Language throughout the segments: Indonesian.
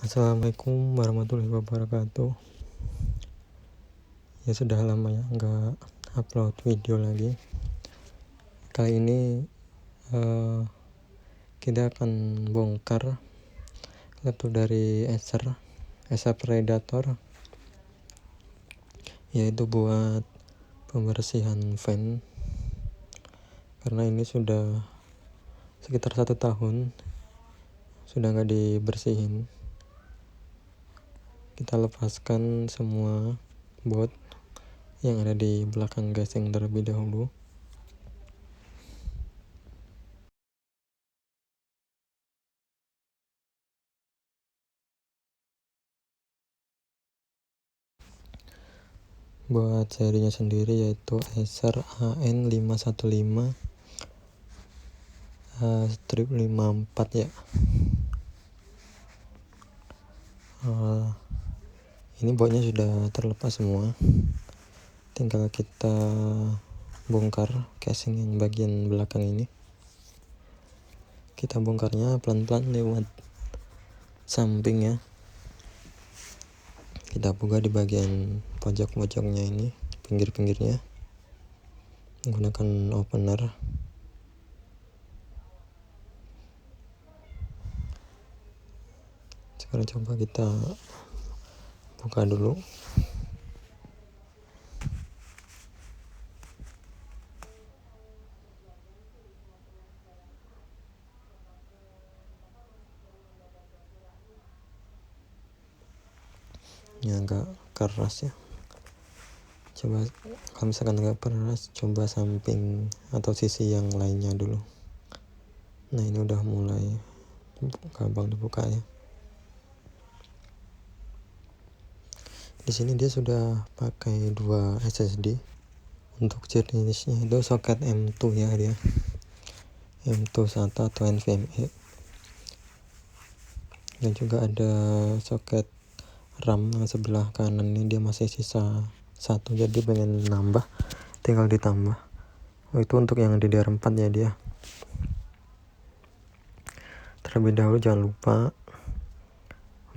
Assalamualaikum warahmatullahi wabarakatuh. Ya sudah lama ya nggak upload video lagi. Kali ini kita akan bongkar laptop dari Acer Predator, yaitu buat pembersihan fan, karena ini sudah sekitar 1 tahun sudah nggak dibersihin. Kita lepaskan semua board yang ada di belakang gasing terlebih dahulu. Buat serinya sendiri yaitu Acer AN515 strip 54 ya. Ini boardnya sudah terlepas semua, tinggal kita bongkar casing yang bagian belakang ini. Kita bongkarnya pelan-pelan lewat samping ya. Kita buka di bagian pojok-pojoknya ini, pinggir-pinggirnya, menggunakan opener. Sekarang coba kita buka dulu. Ini agak keras ya. Coba kalau misalkan agak keras, coba samping atau sisi yang lainnya dulu. Nah, ini udah mulai gampang dibuka ya. Di sini dia sudah pakai 2 SSD. Untuk jenisnya itu soket M2 ya, dia M2 SATA atau NVMe, dan juga ada soket RAM yang sebelah kanan ini, dia masih sisa 1, jadi pengen nambah tinggal ditambah. Itu untuk yang DDR4 ya. Dia terlebih dahulu jangan lupa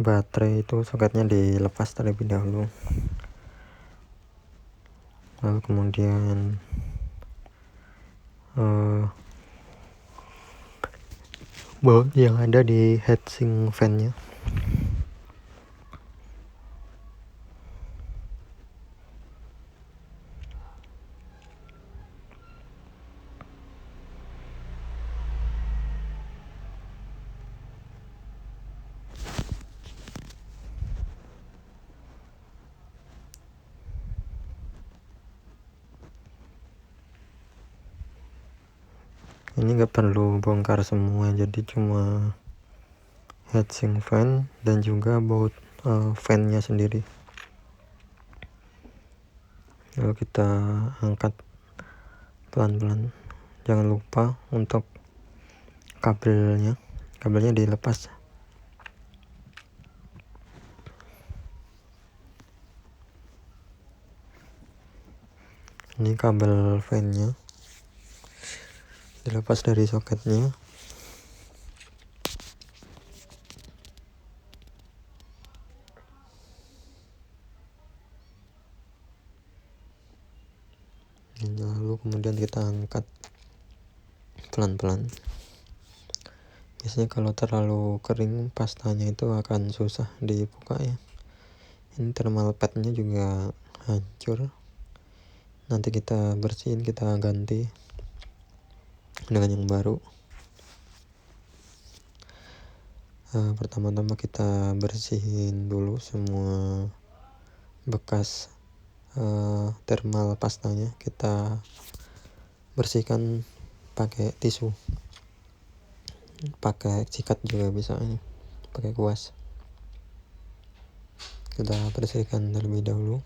baterai itu soketnya dilepas terlebih dahulu, lalu kemudian baut yang ada di heatsink fan-nya. Ini nggak perlu bongkar semua, jadi cuma heatsink fan dan juga baut fan-nya sendiri. Lalu kita angkat pelan-pelan. Jangan lupa untuk kabelnya dilepas. Ini kabel fan-nya dilepas dari soketnya. Lalu kemudian kita angkat pelan-pelan. Biasanya kalau terlalu kering pastanya itu akan susah dibuka ya. Ini thermal padnya juga hancur. Nanti kita bersihin, kita ganti dengan yang baru. Pertama-tama kita bersihin dulu semua bekas thermal pastanya. Kita bersihkan pakai tisu, pakai sikat juga bisa ini, pakai kuas. Kita bersihkan terlebih dahulu.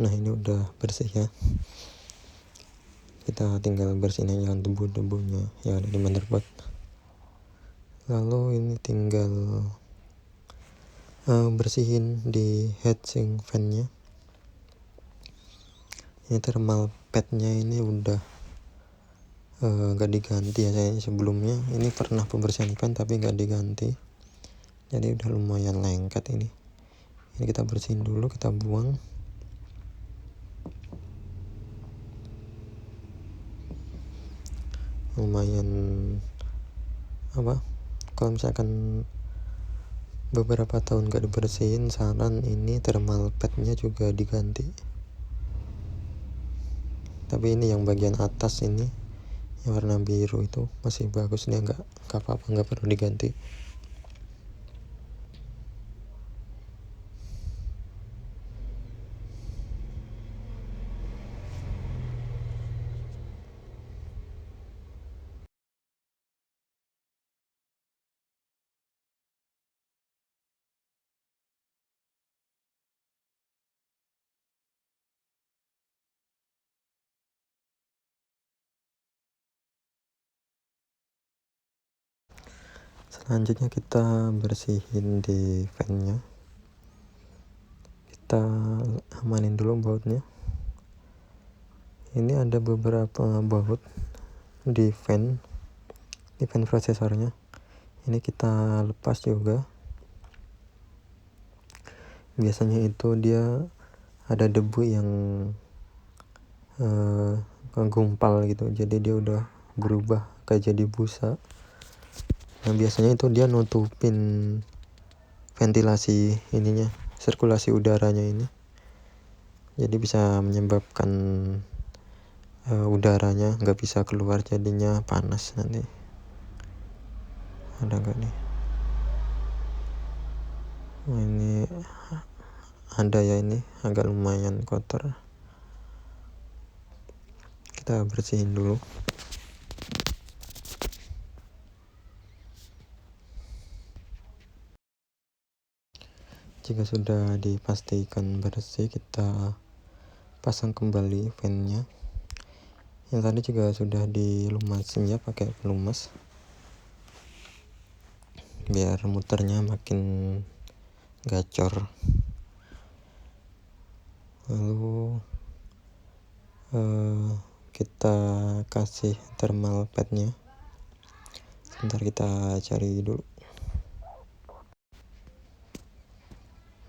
Nah ini udah bersih ya, kita tinggal bersihin aja debu-debunya yang ada di motherboard. Lalu ini tinggal bersihin di heatsink fan-nya. Ini thermal pad-nya ini udah gak diganti ya saya sebelumnya. Ini pernah pembersihan fan tapi gak diganti, jadi udah lumayan lengket ini. Ini kita bersihin dulu, kita buang. Lumayan kalau misalkan beberapa tahun gak dibersihin, saran ini thermal pad-nya juga diganti. Tapi ini yang bagian atas ini yang warna biru itu masih bagus, dia nggak apa-apa, nggak perlu diganti. Selanjutnya kita bersihin di fan-nya. Kita amanin dulu bautnya. Ini ada beberapa baut di fan prosesornya. Ini kita lepas juga. Biasanya itu dia ada debu yang gumpal gitu, jadi dia udah berubah kayak jadi busa. Nah biasanya itu dia nutupin ventilasi ininya, sirkulasi udaranya ini, jadi bisa menyebabkan udaranya nggak bisa keluar, jadinya panas nanti. Ada nggak nih? Nah, ini ada ya, ini agak lumayan kotor, kita bersihin dulu. Jika sudah dipastikan bersih, kita pasang kembali fan-nya. Yang tadi juga sudah dilumasin ya pakai pelumas, biar muternya makin gacor. Lalu kita kasih thermal pad-nya. Sebentar, kita cari dulu.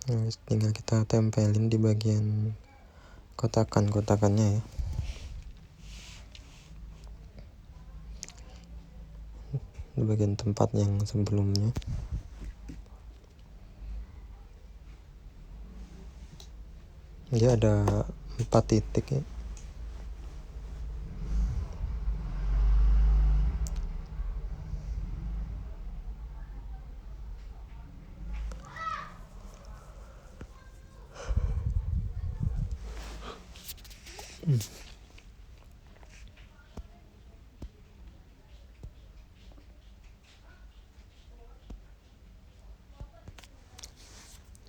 Nah, tinggal kita tempelin di bagian kotakannya ya. Di bagian tempat yang sebelumnya. Dia ada 4 titik ya.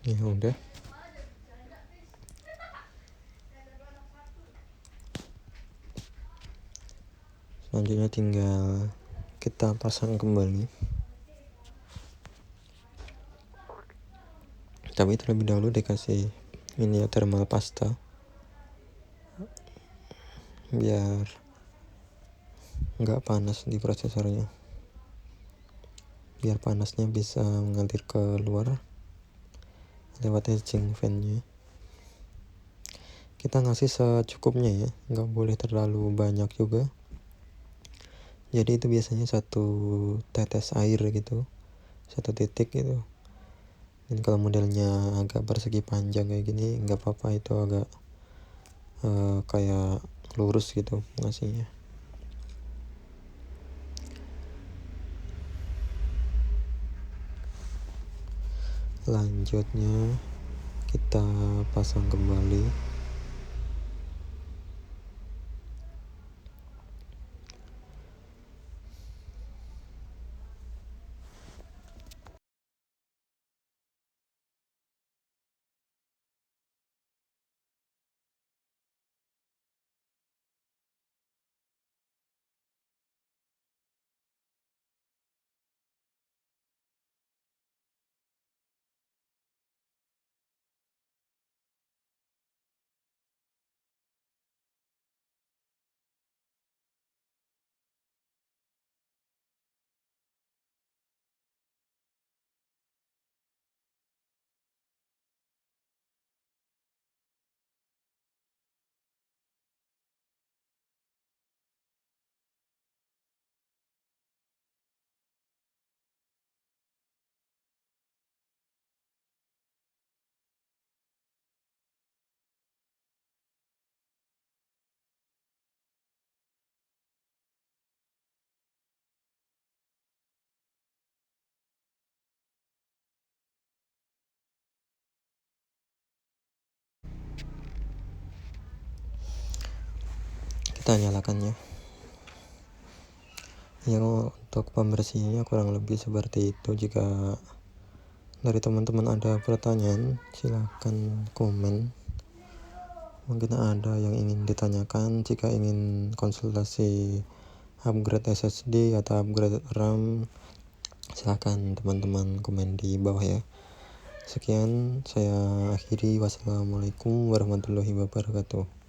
Ya udah. Selanjutnya tinggal kita pasang kembali. Tapi terlebih dahulu dikasih ini ya, thermal pasta, biar nggak panas di prosesornya, biar panasnya bisa mengalir ke luar lewat heatsink fan-nya. Kita ngasih secukupnya ya, nggak boleh terlalu banyak juga. Jadi itu biasanya 1 tetes air gitu, 1 titik gitu. Dan kalau modelnya agak persegi panjang kayak gini nggak apa-apa, itu agak kayak lurus gitu ngasihnya. Lanjutnya kita pasang kembali. kita nyalakannya. Ya, untuk pembersihnya kurang lebih seperti itu. Jika dari teman-teman ada pertanyaan, silahkan komen. Mungkin ada yang ingin ditanyakan. Jika ingin konsultasi upgrade SSD atau upgrade RAM, silahkan teman-teman komen di bawah ya. Sekian, saya akhiri. Wassalamualaikum warahmatullahi wabarakatuh.